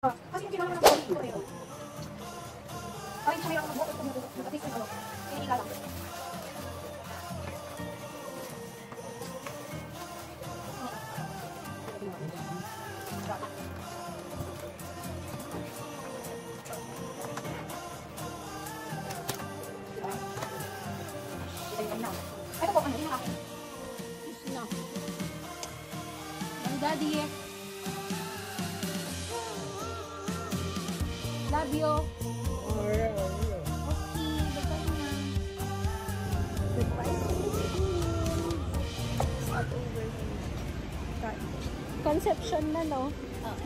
Kasi yung kailangan ng body ko rin. Parang siya mayroon ng bukod kung at least yung ano, kaya ilalang. Ito po, ano, yun ang akin. No. Bye, Daddy. Love you. Okay, bye-bye na. Goodbye. Start over. Conception na, no? Oh.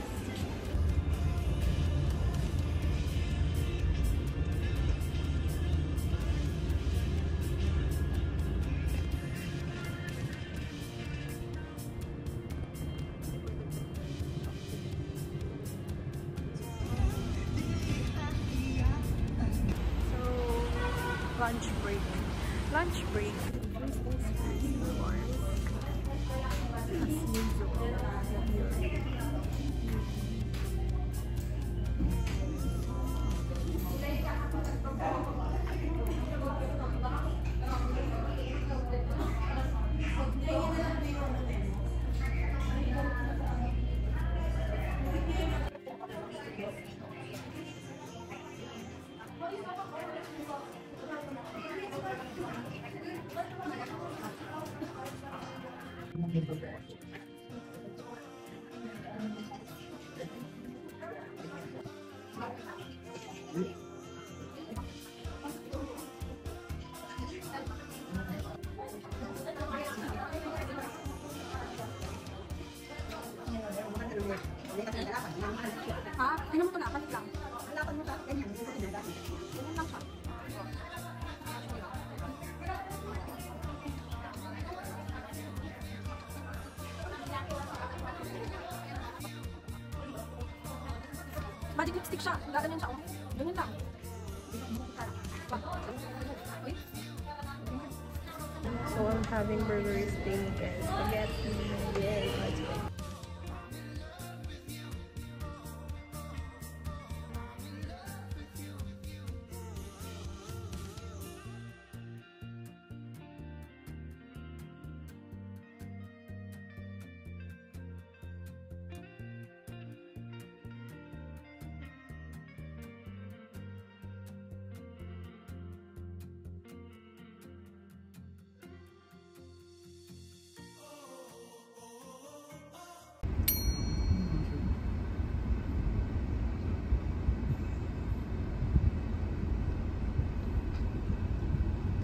Lunch break. Lunch break. Ha? Ano mo ito na? Palit lang. Halapan mo ito. Ganyan. Ganyan lang siya. Magic lipstick siya. Gaganyan siya. Ganyan lang. So I'm having burger steak and spaghetti. Yay! Let's go.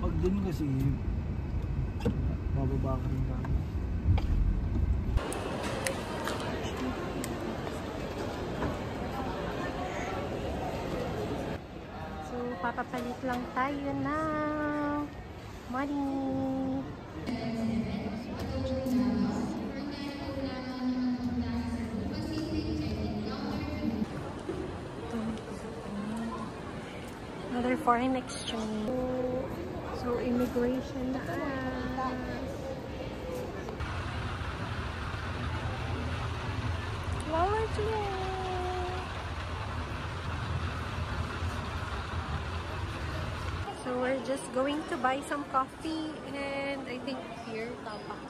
Pag dun kasi bababa ka rin kami. So papapalit lang tayo ng money. Another foreign exchange. So immigration na. Flower today. So we're just going to buy some coffee and I think here, tapak.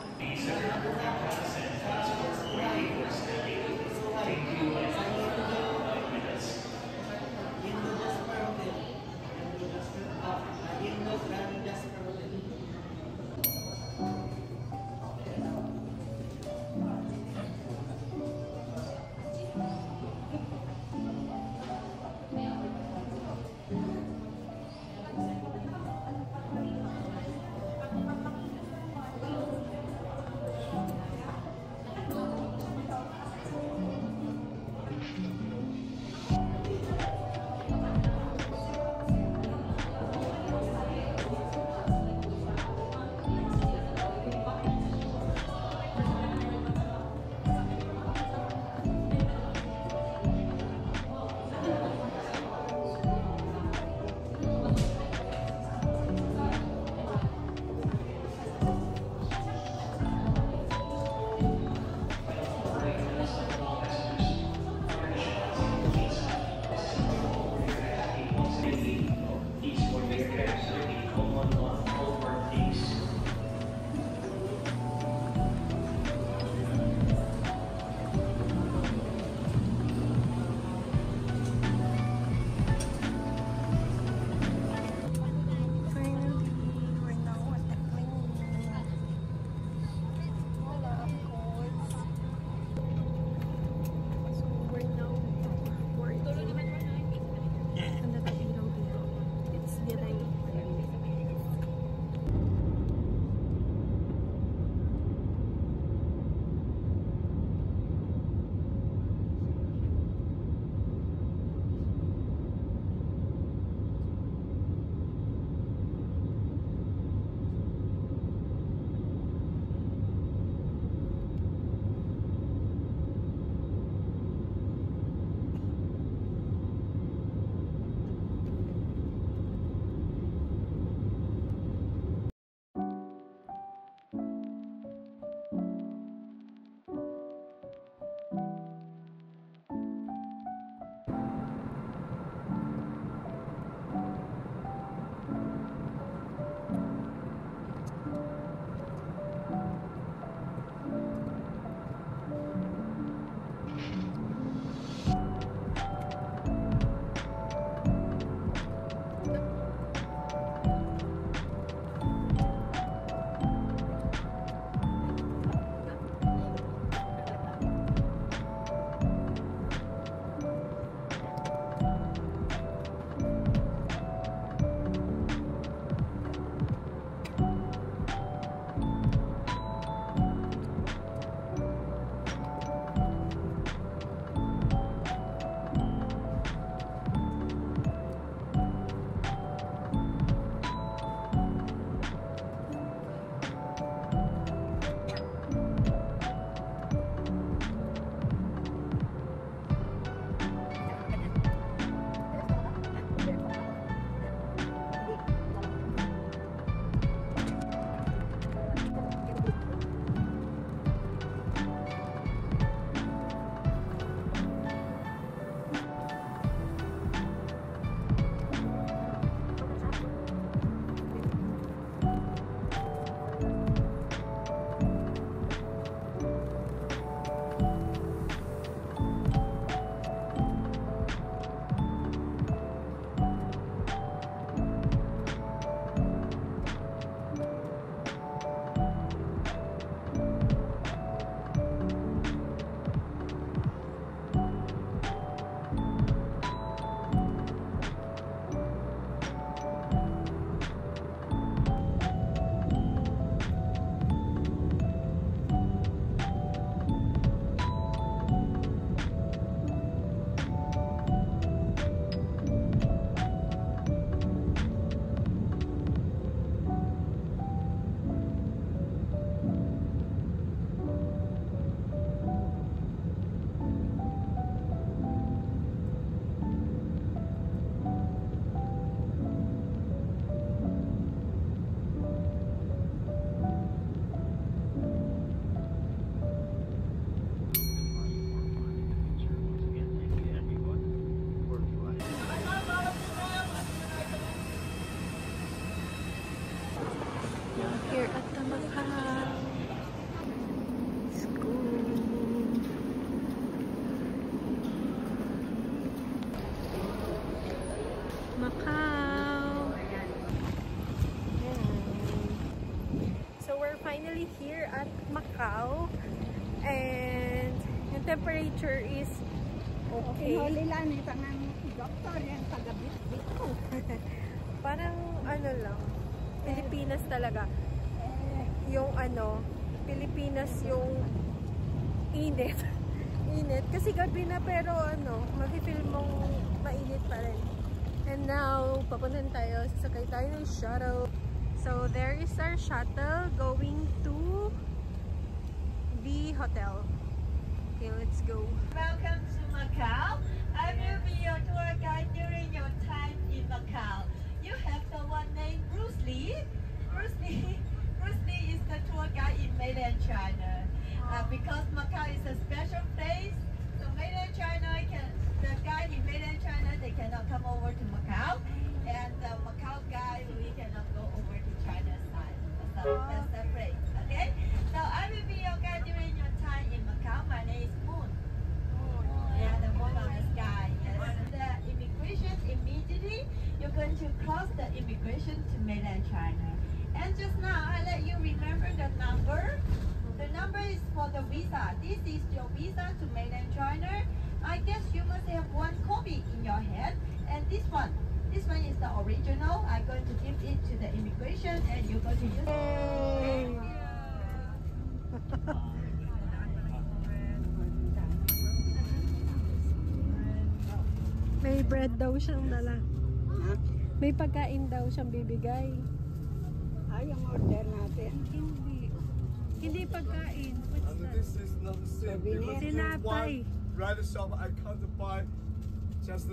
Macau. Ayan. So we're finally here at Macau. And yung temperature is okay. Huli lang ito ng doktor yan pagabit-bit ko. Parang ano lang, Pilipinas talaga. Yung ano, Pilipinas yung init. Init. Kasi gabi na pero ano, mafe-feel mong mainit pa rin. And now, papuntan tayo. Sasakay tayo ng shuttle. So, there is our shuttle going to the hotel. Okay, let's go. Welcome to Macau. I will be your tour guide during your time in Macau. You have the one named Bruce Lee. Bruce Lee is the tour guide in mainland China. Because Macau is a special place, so mainland China the guide in mainland China, they cannot come over to Macau, and the Macau guy, we cannot go over to China's side. So that's separate. Okay. So I will be your guide during your time in Macau. My name is Moon. Yeah, the moon on the sky. Yes. The immigration immediately, you're going to cross the immigration to mainland China. And just now, I let you remember the number. The number is for the visa. This is your visa to mainland China. I guess you must have one copy in your head. And this one is the original. I'm going to give it to the immigration and you're going to use it. May bread daw siyang dala. May pagkain daw siyang bibigay. Ay, yung order natin. Hindi pagkain. What's And that? this is not the same because you Tinapay. one red shop I can't buy just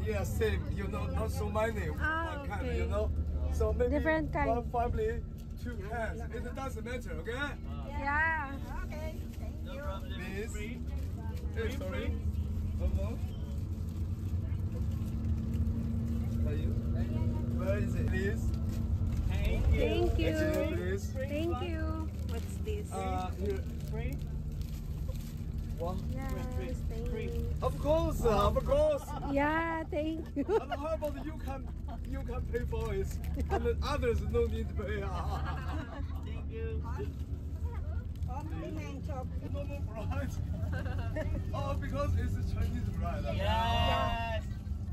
yeah same not so many Ah, one kind okay. so maybe Different kind. one family 2 cans it doesn't matter okay Yeah. Okay, thank you. please hey sorry one more are you where is it please Thank you. Actually, please Thank you. What's this? here free one Yes, thank you. of course Yeah, thank you. And how about you can pay for it, and the others no need to pay. Thank you. Complimento. Normal bread. Oh, because it's a Chinese bread. Yes.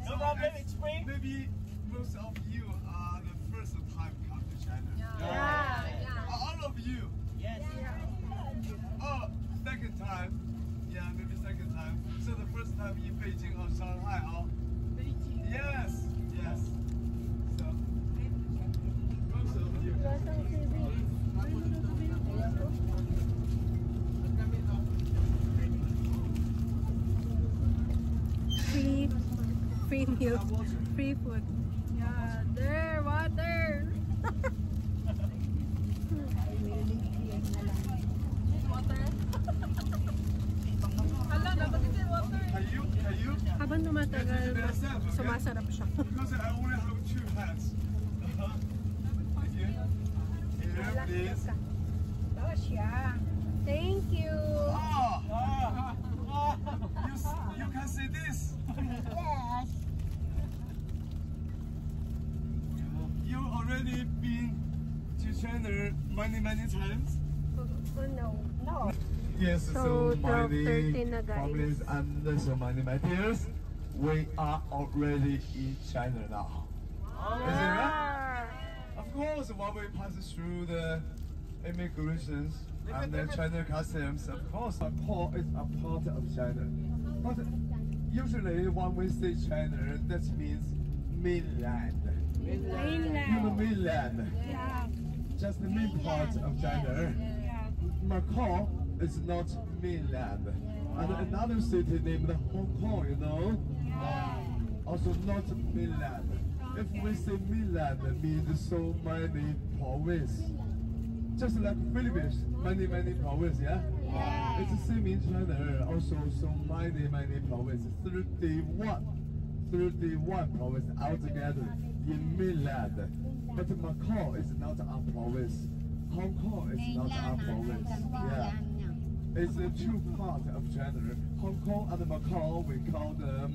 No problem, it's free. Maybe most of you are the first time come to China. Yeah. All of you. Yes. Oh, second time. Yeah, maybe second time. So the first time in Beijing or Shanghai or Beijing. Yes. So most of you. Free meal, free food. Yeah, there, water. Can you? Habang tumatagal, sumasarap siya. Because I only have 2 hands. Thank you. Here, please. Thank you. You can see this. Yes. You already been to China many times. Oh no. No. Yes, So, so my 12:13 na, guys. families and so many my peers, we are already in China now. Is it right? Of course, when we pass through the immigrations and the China customs, of course, Macau is a part of China. But usually when we say China, that means mainland. You know mainland, Yeah. just the main part of China. Macau is not mainland. And another city named Hong Kong, also not mainland. If we say mainland, it means so many provinces. Just like Philippines, many provinces, yeah? It's the same in China, also so many provinces. 31 provinces altogether in mainland. But Macau is not a province. Hong Kong is not a province. Yeah. It's a 2 parts of China. Hong Kong and Macau, we call them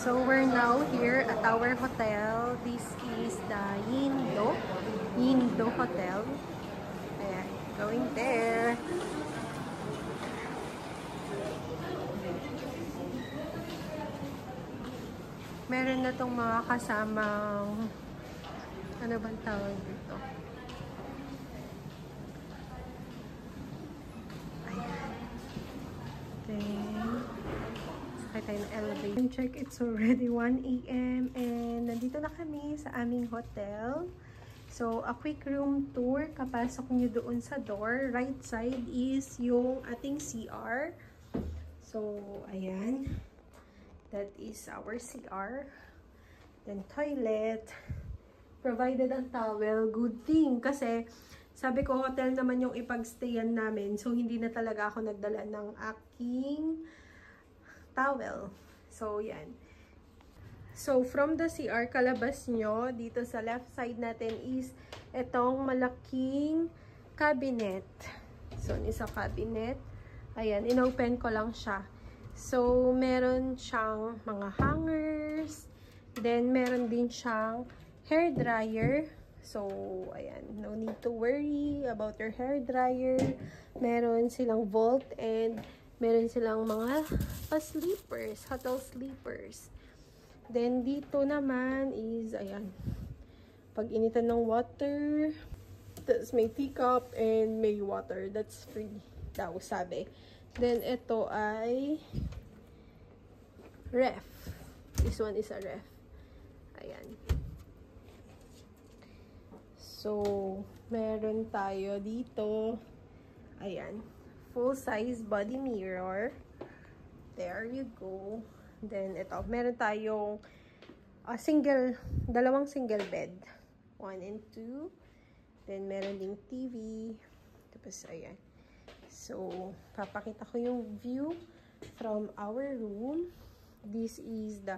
So we're now here at our hotel. This is the Yindo Hotel. Ayan, going there. Meron na tong mga kasamang, ano bang tawag dito? Ayan. Then, sakay tayo ng elevator. Check, it's already 1 AM and nandito na kami sa aming hotel. So, a quick room tour. Kapasok nyo doon sa door. Right side is yung ating CR. So, ayan. That is our CR. Then, toilet. Provided ang towel. Good thing. Kasi, sabi ko, hotel naman yung ipagstayan namin. So, hindi na talaga ako nagdala ng aking towel. So, yan. So, from the CR, kalabas nyo, dito sa left side natin is itong malaking cabinet. So, isa cabinet. Ayan, inopen ko lang siya. So, meron siyang mga hangers. Then, meron din siyang hair dryer. So, ayan. No need to worry about your hair dryer. Meron silang vault and meron silang mga pa-sleepers. Hotel sleepers. Then, dito naman is, ayan. Pag initan ng water. Tapos, may teacup and may water. That's free. Daw, sabi. Then, ito ay ref. This one is a ref. Ayan. So, meron tayo dito. Ayan. Full-size body mirror. There you go. Then, ito. Meron tayong dalawang single bed. 1 and 2. Then, meron ding TV. Tapos, ayan. So, papakita ko yung view from our room. This is the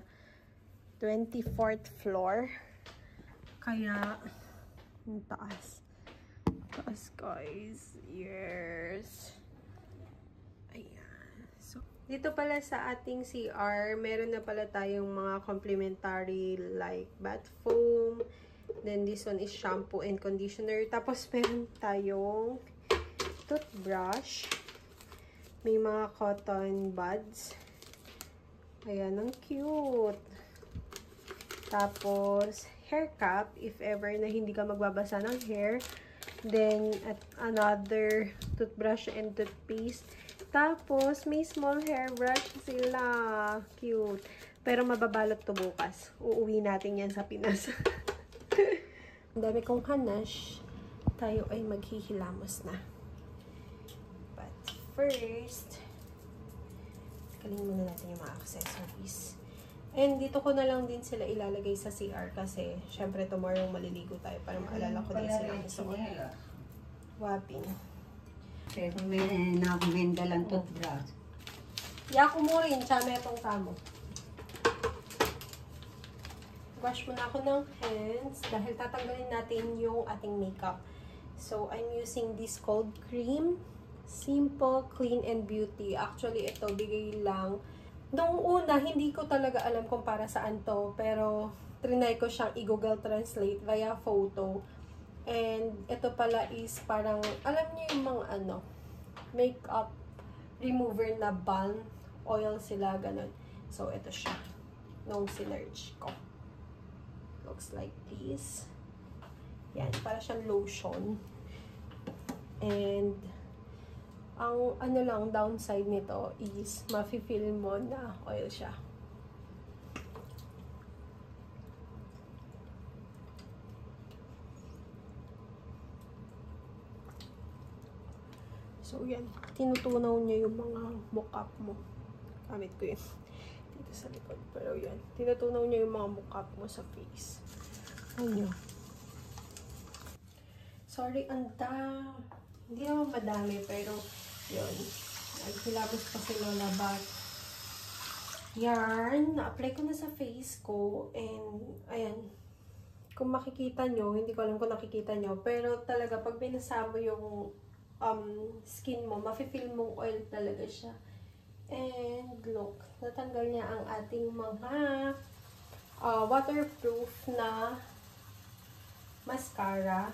24th floor. Kaya, ang taas. Taas, guys. Yes. Ayan. So, dito pala sa ating CR, meron na pala tayong mga complimentary like bath foam. Then, this one is shampoo and conditioner. Tapos, meron tayong toothbrush. May mga cotton buds. Ayan, ang cute. Tapos, hair cap, if ever na hindi ka magbabasa ng hair. Then, at another toothbrush and toothpaste. Tapos, may small hairbrush sila. Cute. Pero mababalot to bukas. Uuwi natin yan sa Pinas. Ang dami kong hanash. Tayo ay maghihilamos na. First, kalingin muna natin yung mga accessories. And dito ko na lang din sila ilalagay sa CR kasi syempre tomorrow maliligo tayo para maalala ko din sila ang suot. Waping. Pero may nakumenda lang toothbrush. Yako mo rin, tsama itong kamo. Wash muna ako ng hands dahil tatanggalin natin yung ating makeup. So, I'm using this cold cream. Simple, clean, and beauty. Actually, ito, bigay lang. Nung una, hindi ko talaga alam kung para saan to. Pero, trinay ko siyang i-Google Translate via photo. And, ito pala is parang, alam niyo yung mga makeup remover na balm. Oil sila, ganun. So, ito siya. Nung sinerge ko. Looks like this. Yan, para siyang lotion. And, ang downside nito is mafe-feel mo na oil siya. So, yan. Tinutunaw niya yung mga mukap mo. Gamit ko yun. Dito sa likod. Pero yan. Tinutunaw niya yung mga mukap mo sa face. Ayun. Sorry, hindi naman madami, pero yun. Nagkilabos pa si Lola, but yarn. Na-apply ko na sa face ko. And, ayan. Kung makikita nyo, hindi ko alam kung nakikita nyo, pero talaga, pag binasa mo yung skin mo, mafe-feel mong oil talaga siya. And look, natanggal niya ang ating mga waterproof na mascara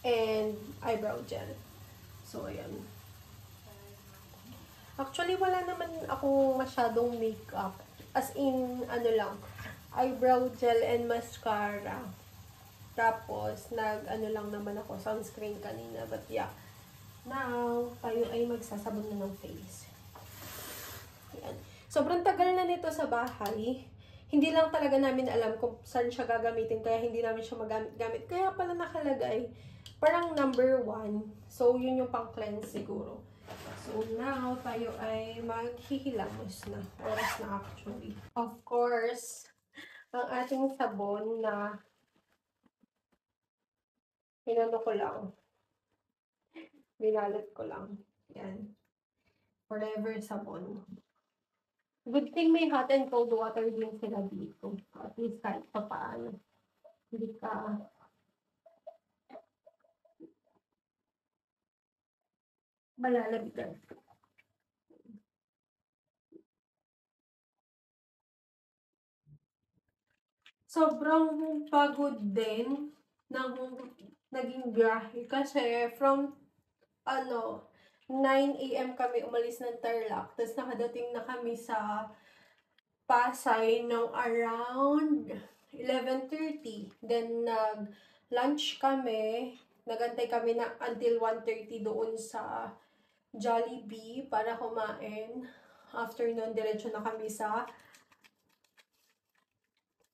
and eyebrow gel. So, ayan. Actually, wala naman akong masyadong makeup. As in, ano lang, eyebrow gel and mascara. Tapos, ano lang naman ako, sunscreen kanina. But yeah, now, tayo ay magsasabon na ng face. Ayan. Sobrang tagal na nito sa bahay. Hindi lang talaga namin alam kung saan siya gagamitin, kaya hindi namin siya magamit-gamit. Kaya pala nakalagay, parang number 1. So, yun yung pang-cleanse siguro. So, now, tayo ay maghihilamos na. Oras na actually. Of course, ang ating sabon na pinano ko lang. Binalot ko lang. Yan. Forever sabon. Good thing may hot and cold water din sila dito. At least kahit pa paano. Hindi ka malalabigan. Sobrang pagod din ng naging biyahe kasi from 9 AM kami umalis ng Tarlac, tapos nakadating na kami sa Pasay ng around 11:30. Then nag-lunch kami, nagantay kami na until 1:30 doon sa Jollibee para kumain. After nun, diretso na kami sa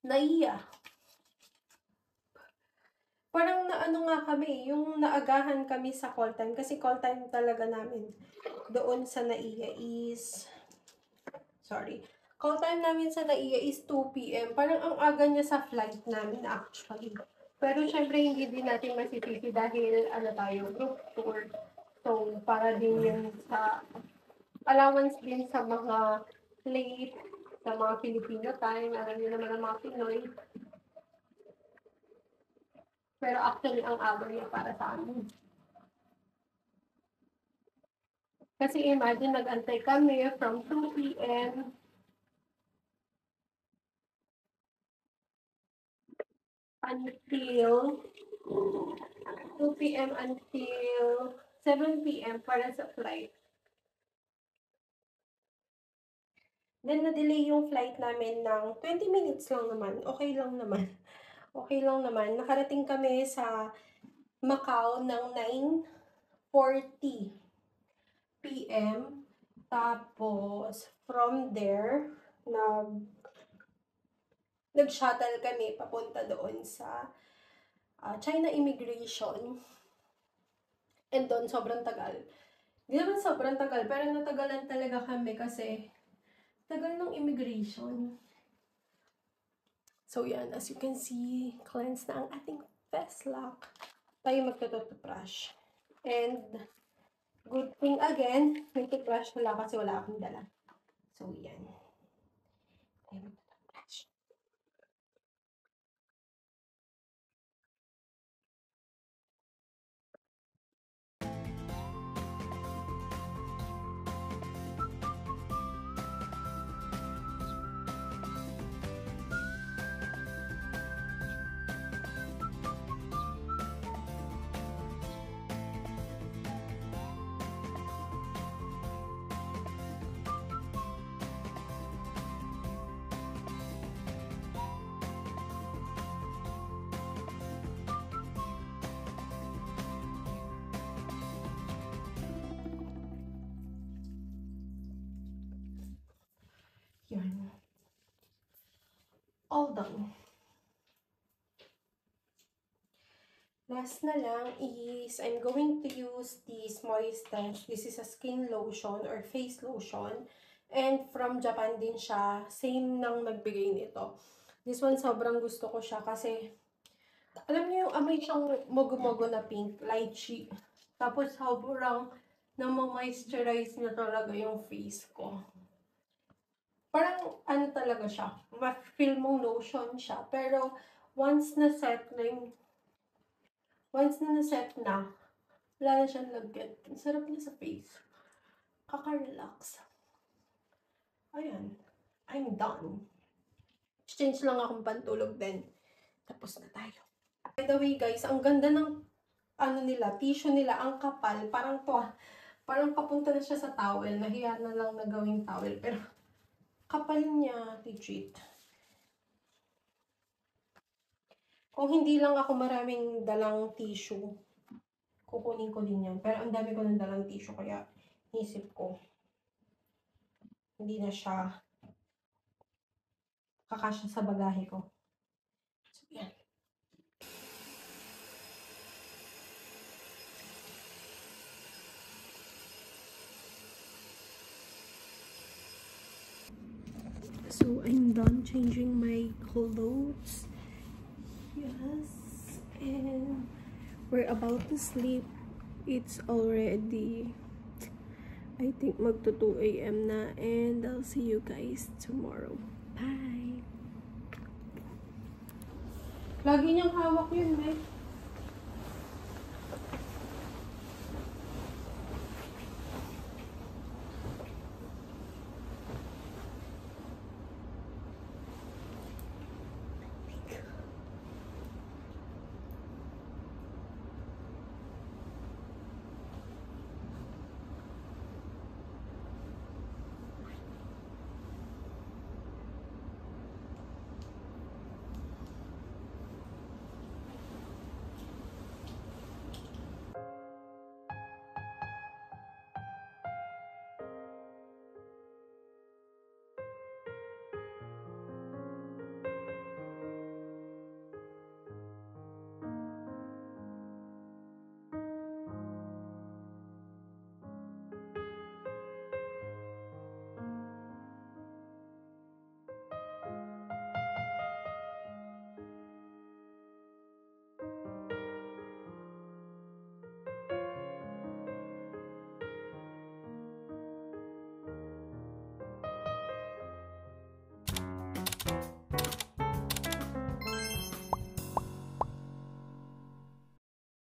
Naiya. Parang nga kami, yung naagahan kami sa call time. Kasi call time talaga namin doon sa Naiya is, call time namin sa Naiya is 2 PM. Parang ang aga niya sa flight namin actually. Pero syempre hindi din natin masisisi dahil tayo, group tour. So, para din yun sa allowance din sa mga late, sa mga Filipino time. Alam niyo naman ang mga Pinoy. Pero actually, ang aga niya para sa amin. Kasi imagine, nag-antay kami from 2 PM until 2 PM until 7 PM para sa flight. Then, na-delay yung flight namin ng 20 minutes lang naman. Okay lang naman. Okay lang naman. Nakarating kami sa Macau ng 9:40 PM. Tapos, from there, nag-shuttle kami papunta doon sa China Immigration. And doon, sobrang tagal. Hindi naman sobrang tagal, pero natagalan talaga kami kasi tagal ng immigration. So, yan. As you can see, cleanse na ang ating face lock. Tayo magtututubrush. And, good thing again, may toothbrush wala kasi wala akong dala. So, yan. Tayo magtutubrush. Yan. All done. Last na lang is, I'm going to use this Moistest. This is a skin lotion or face lotion. And from Japan din siya. Same nang nagbigay nito. This one, sobrang gusto ko siya kasi, alam niyo yung amoy siyang mogo-mogo na pink, lychee. Tapos sobrang na-moisturize na talaga yung face ko. Parang talaga siya, ma-feel mong lotion siya. Pero once na set na, wala na siyang lagyan. Ang sarap niya sa face. Kaka-relax. Ayan. I'm done. Change lang akong pantulog din. Tapos na tayo. By the way guys, ang ganda ng ano nila, tissue nila, ang kapal. Parang to, parang papunta na siya sa towel. Nahiya na lang na gawing towel. Pero kapal niya, legit. Kung hindi lang ako maraming dalang tissue, kukunin ko din yan. Pero ang dami ko ng dalang tissue, kaya isip ko, hindi na siya kakasya sa bagahe ko. So, yan. So, I'm done changing my clothes. Yes. And we're about to sleep. It's already, I think, magto 2 AM na. And I'll see you guys tomorrow. Bye! Lagi niyang hawak yun, eh.